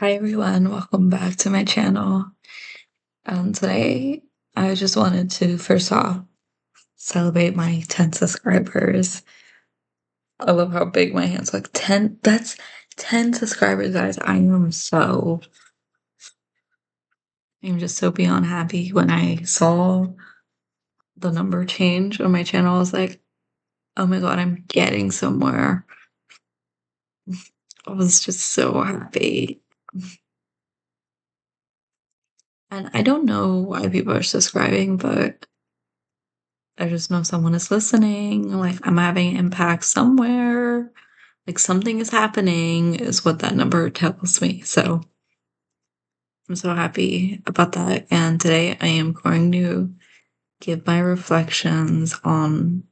Hi everyone, welcome back to my channel. Today I just wanted to first off celebrate my 10 subscribers. I love how big my hands look. 10, that's 10 subscribers, guys. I'm just so beyond happy. When I saw the number change on my channel, I was like, oh my god, I'm getting somewhere. I was just so happy. And I don't know why people are subscribing, but I just know someone is listening, like, I'm having an impact somewhere, like, something is happening is what that number tells me, so I'm so happy about that, and today I am going to give my reflections on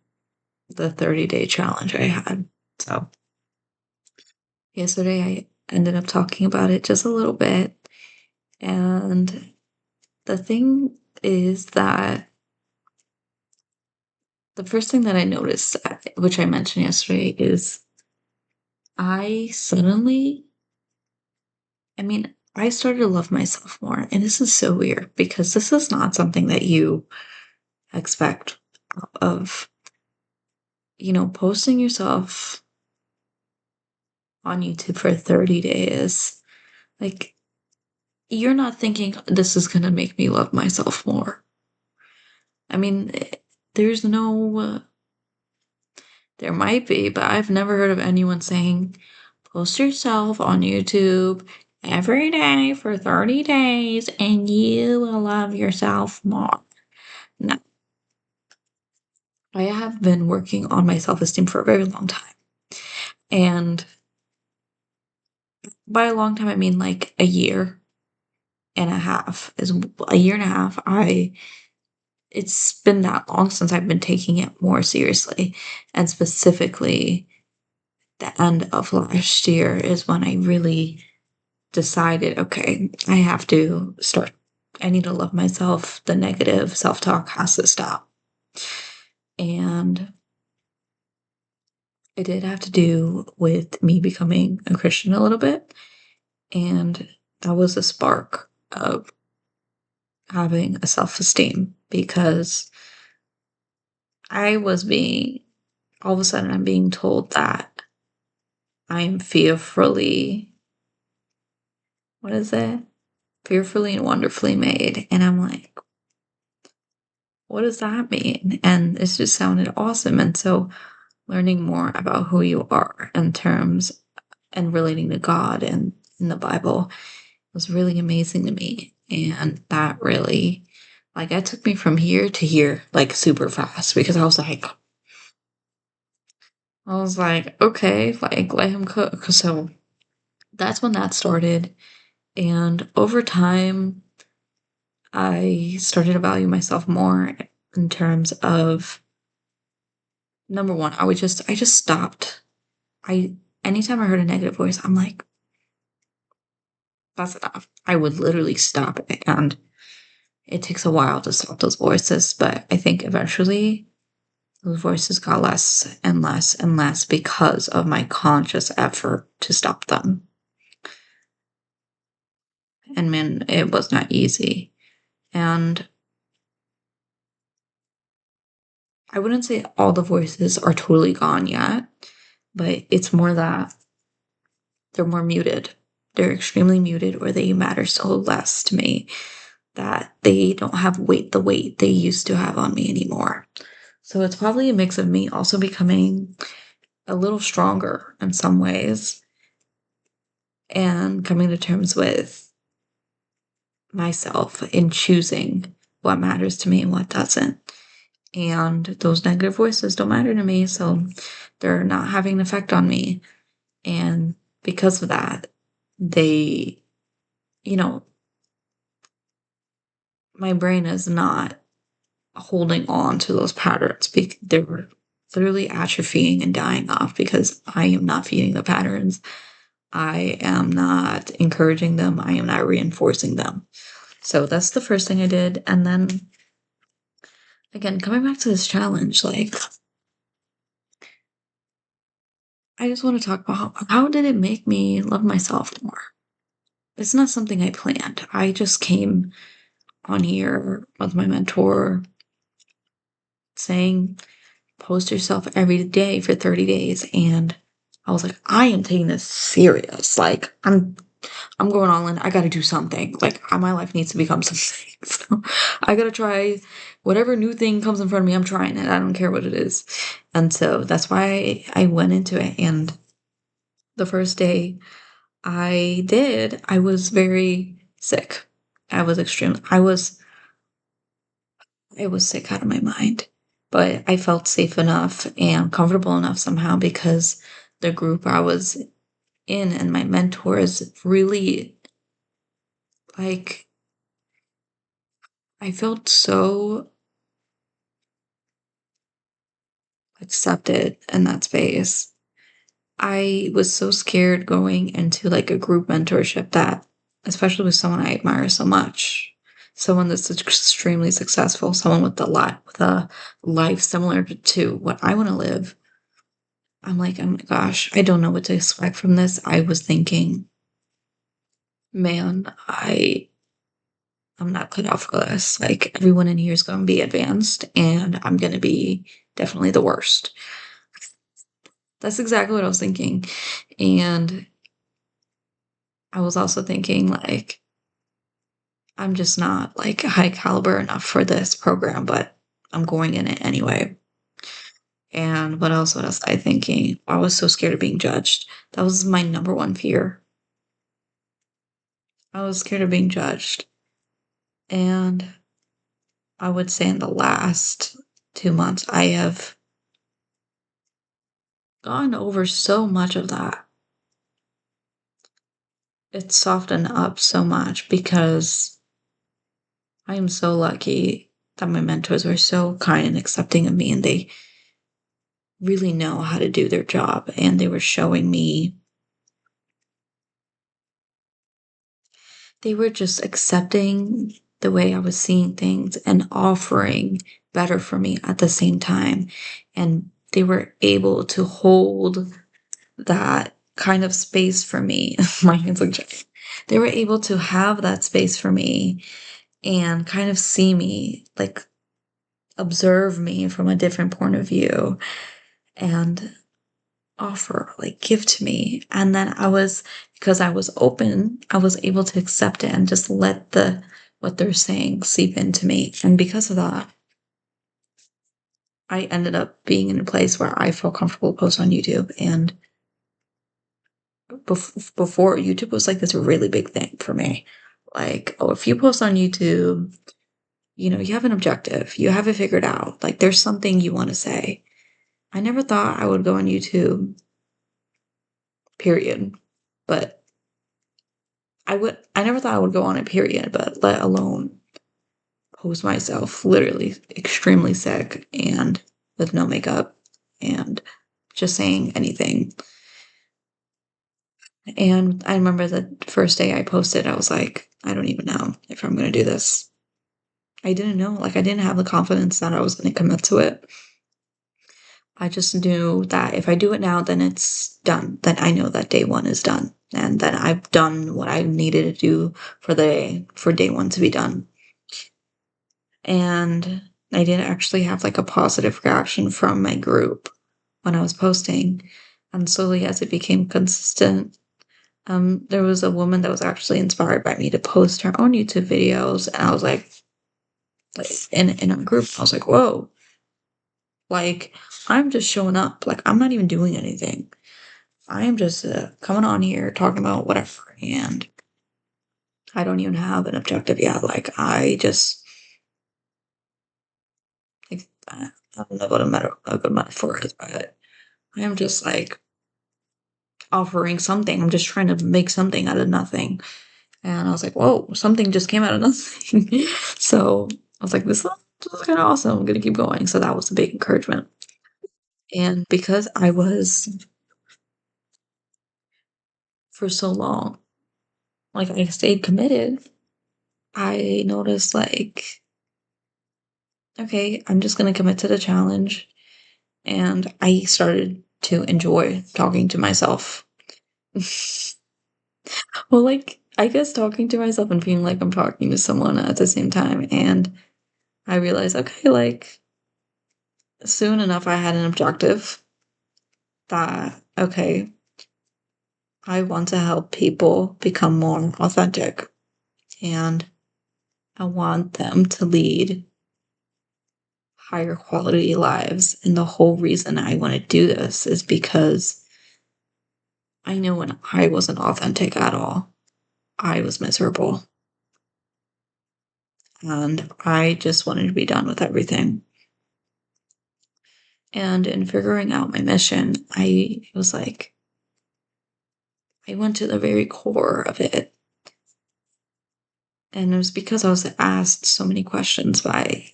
the 30-day challenge I had. So, yesterday I ended up talking about it just a little bit, and the thing is that the first thing that I noticed, which I mentioned yesterday, is I suddenly I started to love myself more, and this is so weird because this is not something that you expect of, posting yourself on YouTube for 30 days. Like, you're not thinking this is gonna make me love myself more. I mean, there's no, there might be, but I've never heard of anyone saying, post yourself on YouTube every day for 30 days and you will love yourself more. No, I have been working on my self-esteem for a very long time. And by a long time, I mean like a year and a half. Is a year and a half. It's been that long since I've been taking it more seriously. And specifically, the end of last year is when I really decided, okay, I have to start. I need to love myself. The negative self talk has to stop. And it did have to do with me becoming a Christian a little bit. And that was a spark of having a self esteem because I was being, all of a sudden, I'm being told that I'm fearfully, what is it? Fearfully and wonderfully made. And I'm like, what does that mean? And it just sounded awesome. And so learning more about who you are in terms and relating to God and in the Bible was really amazing to me. And that really, like, that took me from here to here, like, super fast because I was like, okay, like, let him cook. So that's when that started. And over time, I started to value myself more in terms of number one, I just stopped. Anytime I heard a negative voice, I'm like, that's enough. I would literally stop it. And it takes a while to stop those voices, but I think eventually those voices got less and less and less because of my conscious effort to stop them. And man, it was not easy. And I wouldn't say all the voices are totally gone yet, but it's more that they're more muted. They're extremely muted, or they matter so less to me that they don't have the weight they used to have on me anymore. So it's probably a mix of me also becoming a little stronger in some ways and coming to terms with myself in choosing what matters to me and what doesn't. And those negative voices don't matter to me, so they're not having an effect on me. And because of that, they, you know, my brain is not holding on to those patterns. They're literally atrophying and dying off because I am not feeding the patterns. I am not encouraging them. I am not reinforcing them. So that's the first thing I did. And then again, coming back to this challenge, like, I just want to talk about how did it make me love myself more? it's not something I planned. I just came on here with my mentor saying, post yourself every day for 30 days. And I was like, I am taking this serious. Like, I'm going all in. I got to do something. Like, my life needs to become something. So I got to try whatever new thing comes in front of me. I'm trying it. I don't care what it is. And so that's why I went into it. And the first day I was very sick. I was sick out of my mind. But I felt safe enough and comfortable enough somehow because the group I was in and my mentors really, like, I felt so accepted in that space. I was so scared going into like a group mentorship that, especially with someone I admire so much, someone that's extremely successful, someone with a life similar to what I want to live. I'm like, oh my gosh, I don't know what to expect from this. I was thinking, man, I'm not cut out for this. Like everyone in here is going to be advanced, and I'm going to be definitely the worst. That's exactly what I was thinking, and I was also thinking like I'm just not like high caliber enough for this program, but I'm going in it anyway. And what else I thinking? I was so scared of being judged. That was my number one fear. I was scared of being judged. And I would say in the last 2 months, I have gone over so much of that. It's softened up so much because I am so lucky that my mentors were so kind and accepting of me, and they really know how to do their job. And they were showing me, they were just accepting the way I was seeing things and offering better for me at the same time. And they were able to hold that kind of space for me. My hands look giant. They were able to have that space for me and kind of see me, like observe me from a different point of view and offer, like give to me. And then because I was open, I was able to accept it and just let what they're saying seep into me. And because of that, I ended up being in a place where I feel comfortable to post on YouTube. And before, YouTube was like this really big thing for me. Like, oh, if you post on YouTube, you have an objective, you have it figured out. Like, there's something you want to say. I never thought I would go on YouTube, period. But I never thought I would go on it, period, but let alone post myself literally extremely sick and with no makeup and just saying anything. And I remember the first day I posted, I was like, I don't even know if I'm going to do this. I didn't know. Like, I didn't have the confidence that I was going to commit to it. I just knew that if I do it now, then it's done. Then I know that day one is done. And then I've done what I needed to do for day one to be done. And I did actually have like a positive reaction from my group when I was posting. And slowly as it became consistent, there was a woman that was actually inspired by me to post her own YouTube videos. And I was like in a group, I was like, whoa, like I'm just showing up. Like I'm not even doing anything. I am just coming on here talking about whatever. And I don't even have an objective yet. Like I just, like, I don't know what a good metaphor is, but I am just like offering something. I'm just trying to make something out of nothing. And I was like, whoa, something just came out of nothing. So I was like, this is kind of awesome. I'm going to keep going. So that was a big encouragement. And because I was for so long, like I stayed committed, I noticed like, okay, I'm just going to commit to the challenge. And I started to enjoy talking to myself. Well, like I guess talking to myself and feeling like I'm talking to someone at the same time, and I realized, okay, like, soon enough, I had an objective that, okay, I want to help people become more authentic, and I want them to lead higher quality lives, and the whole reason I wanna do this is because I know when I wasn't authentic at all, I was miserable, and I just wanted to be done with everything. And in figuring out my mission, I was like I went to the very core of it, and it was because I was asked so many questions by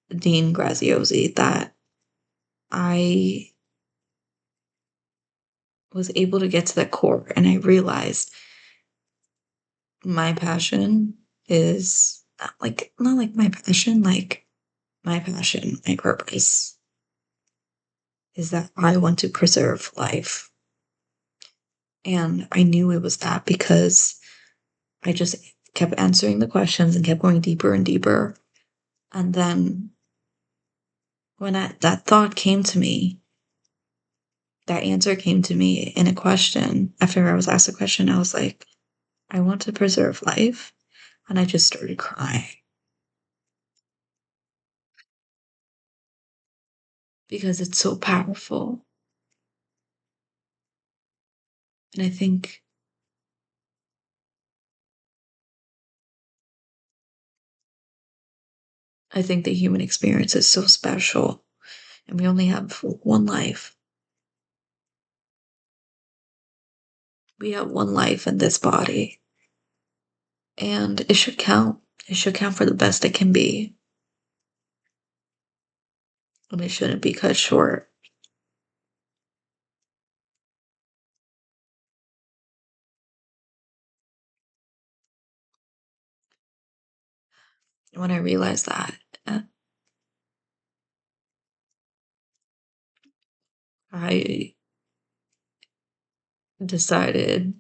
Dean Graziosi that I was able to get to the core, and I realized my passion is not like my passion, like my passion, my purpose is that I want to preserve life. And I knew it was that because I just kept answering the questions and kept going deeper and deeper. And then when that thought came to me, that answer came to me in a question. After I was asked a question, I was like, I want to preserve life. And I just started crying because it's so powerful. And I think the human experience is so special, and we only have one life. We have one life in this body, and it should count. It should count for the best it can be, and it shouldn't be cut short. When I realized that, uh, I decided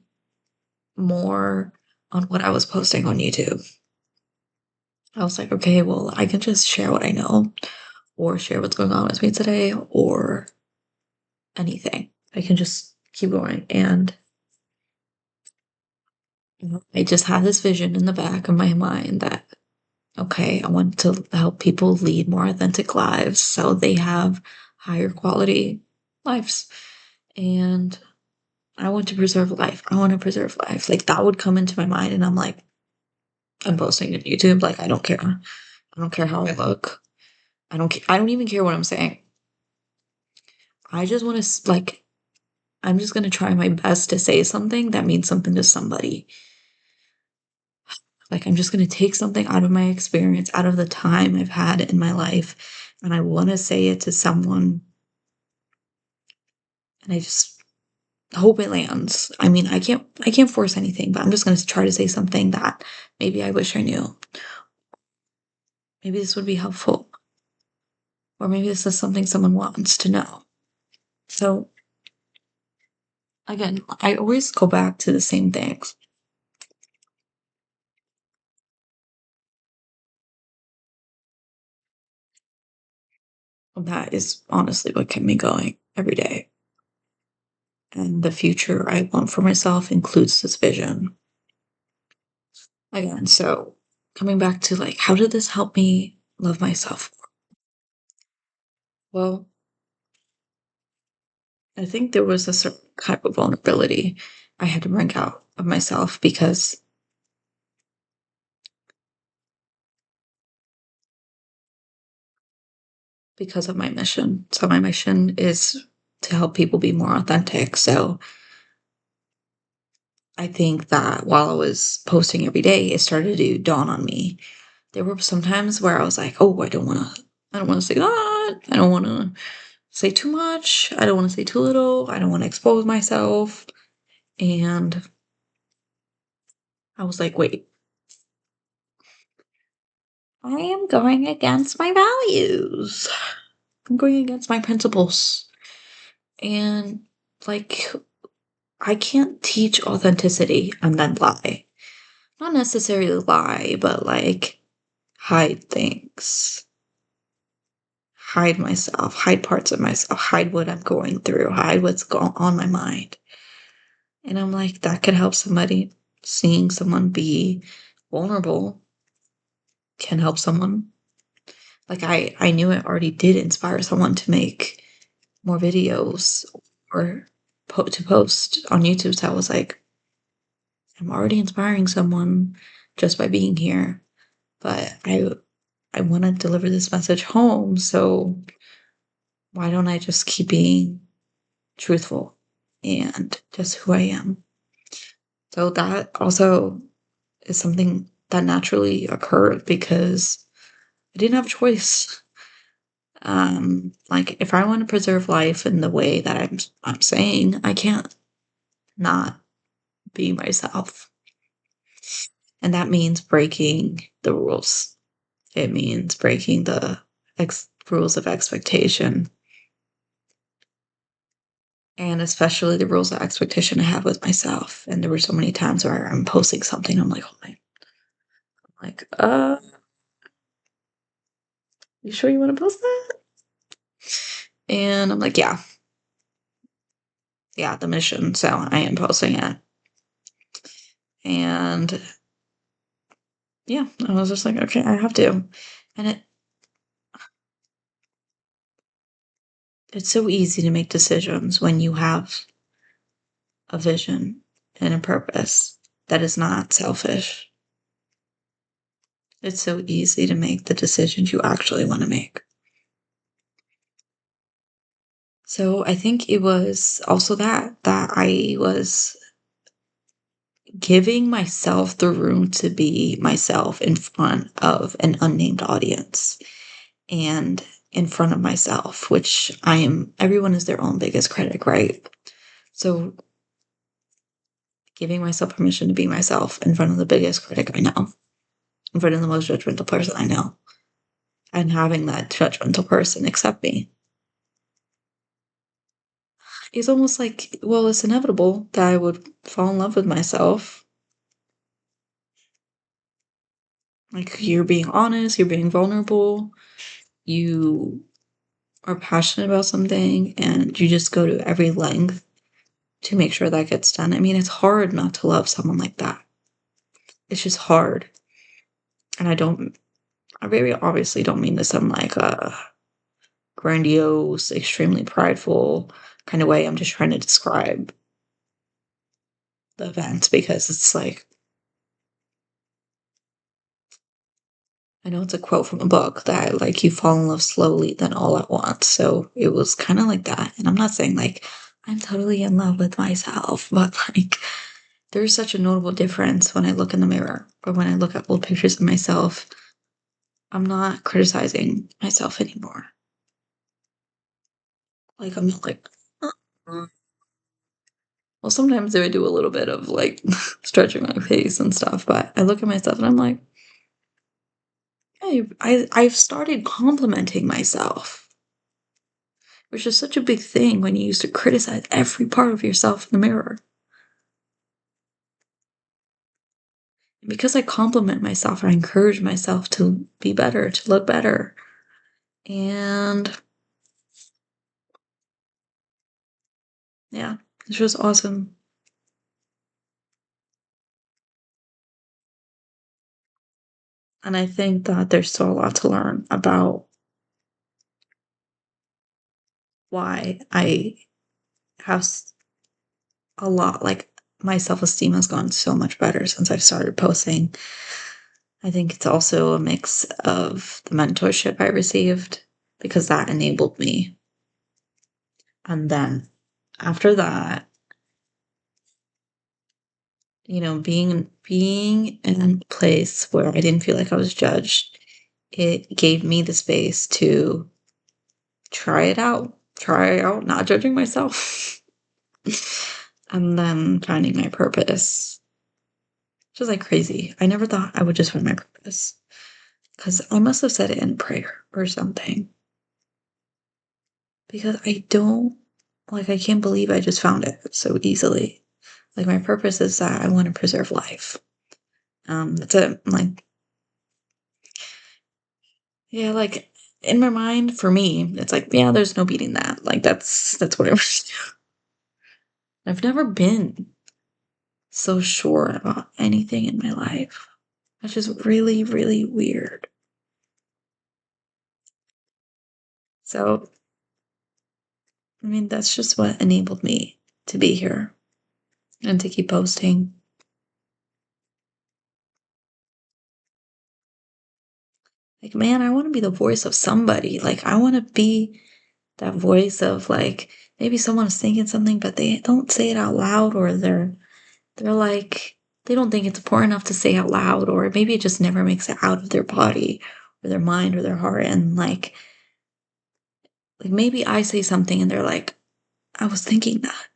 more on what I was posting on YouTube. I was like, okay, well, I can just share what I know, or share what's going on with me today, or anything. I can just keep going. And I just had this vision in the back of my mind that, okay, I want to help people lead more authentic lives so they have higher quality lives. And I want to preserve life. I want to preserve life. Like that would come into my mind, and I'm like, I'm posting to YouTube. Like, I don't care. I don't care how I look. I don't even care what I'm saying. I just want to, like, I'm just going to try my best to say something that means something to somebody. Like, I'm just going to take something out of my experience, out of the time I've had in my life, and I want to say it to someone. And I just hope it lands. I mean, I can't force anything, but I'm just going to try to say something that maybe I wish I knew. Maybe this would be helpful, or maybe this is something someone wants to know. So, again, I always go back to the same things. That is honestly what kept me going every day. And the future I want for myself includes this vision. Again, so coming back to like, how did this help me love myself? Well, I think there was a certain type of vulnerability I had to bring out of myself because of my mission. So my mission is to help people be more authentic. So I think that while I was posting every day, it started to dawn on me. There were some times where I was like, "Oh, I don't wanna say that. I don't wanna say too much. I don't wanna say too little. I don't wanna expose myself." And I was like, "Wait, I am going against my values. I'm going against my principles." And, like, I can't teach authenticity and then lie. not necessarily lie, but like hide things, hide myself, hide parts of myself, hide what I'm going through, hide what's going on my mind. And I'm like, that could help somebody. Seeing someone be vulnerable can help someone. Like I knew it already did inspire someone to make more videos or to post on YouTube. So I was like, I'm already inspiring someone just by being here. But I want to deliver this message home. So why don't I just keep being truthful and just who I am? So that also is something that naturally occurred because I didn't have a choice. Like if I want to preserve life in the way that I'm saying, I can't not be myself. And that means breaking the rules. It means breaking the rules of expectation. And especially the rules of expectation I have with myself. And there were so many times where I'm posting something, I'm like, oh my, like, you sure you want to post that? And I'm like, yeah, the mission. So I am posting it. And yeah, I was just like, okay, I have to. And it's so easy to make decisions when you have a vision and a purpose that is not selfish. It's so easy to make the decisions you actually want to make. So I think it was also that I was giving myself the room to be myself in front of an unnamed audience and in front of myself, which everyone is their own biggest critic, right? So giving myself permission to be myself in front of the biggest critic I know, in front of the most judgmental person I know, and having that judgmental person accept me is almost like, well, it's inevitable that I would fall in love with myself. Like, you're being honest, you're being vulnerable, you are passionate about something, and you just go to every length to make sure that gets done. I mean, it's hard not to love someone like that. It's just hard. And I very obviously don't mean this in like a grandiose, extremely prideful kind of way. I'm just trying to describe the events because it's like, I know it's a quote from a book that like you fall in love slowly, then all at once. So it was kind of like that. And I'm not saying like I'm totally in love with myself, but like there's such a notable difference when I look in the mirror or when I look at old pictures of myself. I'm not criticizing myself anymore. Like I'm not like, well, sometimes I would do a little bit of like stretching my face and stuff, but I look at myself and I'm like, hey, I've started complimenting myself, which is such a big thing when you used to criticize every part of yourself in the mirror. And because I compliment myself, I encourage myself to be better, to look better. And yeah, it's just awesome. And I think that there's still a lot to learn about why I have a lot, like my self esteem has gone so much better since I've started posting. I think it's also a mix of the mentorship I received because that enabled me. And then after that, being in a place where I didn't feel like I was judged, it gave me the space to try out not judging myself, and then finding my purpose. Which is like crazy. I never thought I would just find my purpose because I must have said it in prayer or something. Because I can't believe I just found it so easily. Like, my purpose is that I want to preserve life. That's it. Like, yeah, like in my mind, for me, it's like, yeah, there's no beating that. Like that's what I was do. I've never been so sure about anything in my life. Which is really, really weird. So, I mean, that's just what enabled me to be here and to keep posting. Like, man, I want to be the voice of somebody. Like, I want to be that voice of like maybe someone is thinking something, but they don't say it out loud, or they're like they don't think it's important enough to say out loud, or maybe it just never makes it out of their body or their mind or their heart. And like maybe I say something and they're like, I was thinking that.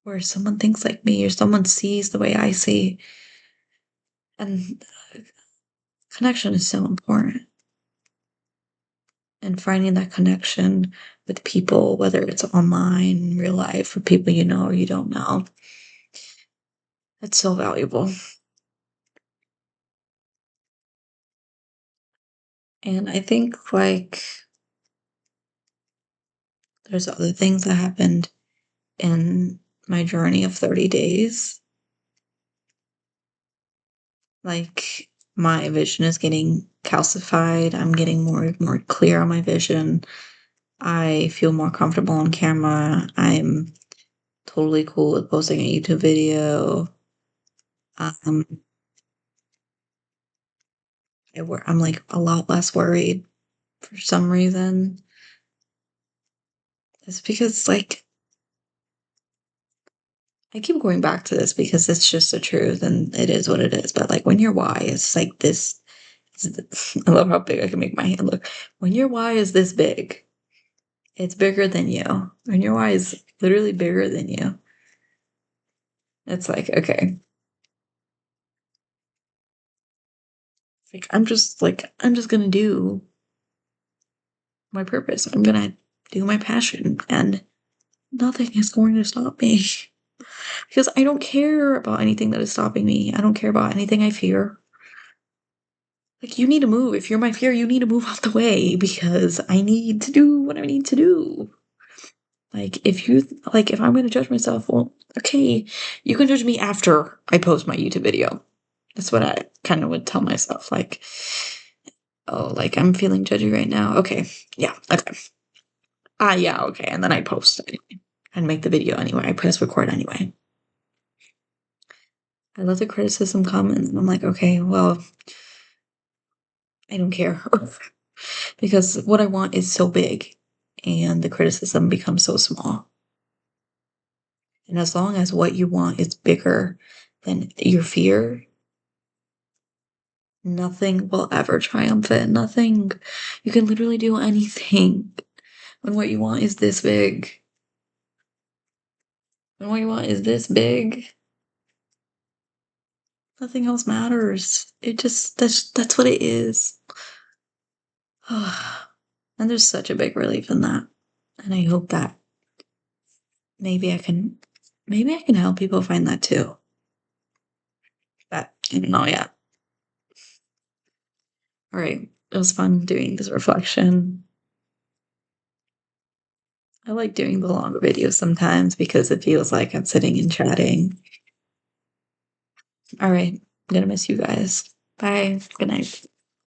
Or someone thinks like me, or someone sees the way I see. And connection is so important. And finding that connection with people, whether it's online, real life, or people you know or you don't know, it's so valuable. And I think like there's other things that happened in my journey of 30 days. Like my vision is getting calcified. I'm getting more clear on my vision. I feel more comfortable on camera. I'm totally cool with posting a YouTube video. Um, I'm like a lot less worried for some reason. It's because like I keep going back to this because it's just the truth and it is what it is. But like when your why is like this, I love how big I can make my hand look. When your why is this big, it's bigger than you. When your why is literally bigger than you, it's like, okay, I'm just gonna do my purpose. I'm gonna do my passion, and nothing is going to stop me because I don't care about anything that is stopping me. I don't care about anything I fear. Like, you need to move. If you're my fear, you need to move out the way because I need to do what I need to do. If I'm going to judge myself, well, okay, you can judge me after I post my YouTube video. That's what I kind of would tell myself. Like, oh, like I'm feeling judgy right now. Okay, yeah, okay. Yeah, okay. And then I post anyway and make the video anyway. I press record anyway. I let the criticism come and I'm like, okay, well, I don't care. Because what I want is so big and the criticism becomes so small. And as long as what you want is bigger than your fear, nothing will ever triumph it. Nothing. You can literally do anything when what you want is this big. When what you want is this big, nothing else matters. It just that's what it is. And there's such a big relief in that. And I hope that maybe I can maybe I can help people find that too. But I don't know yet. All right. It was fun doing this reflection. I like doing the longer videos sometimes because it feels like I'm sitting and chatting. All right. I'm gonna miss you guys. Bye. Good night.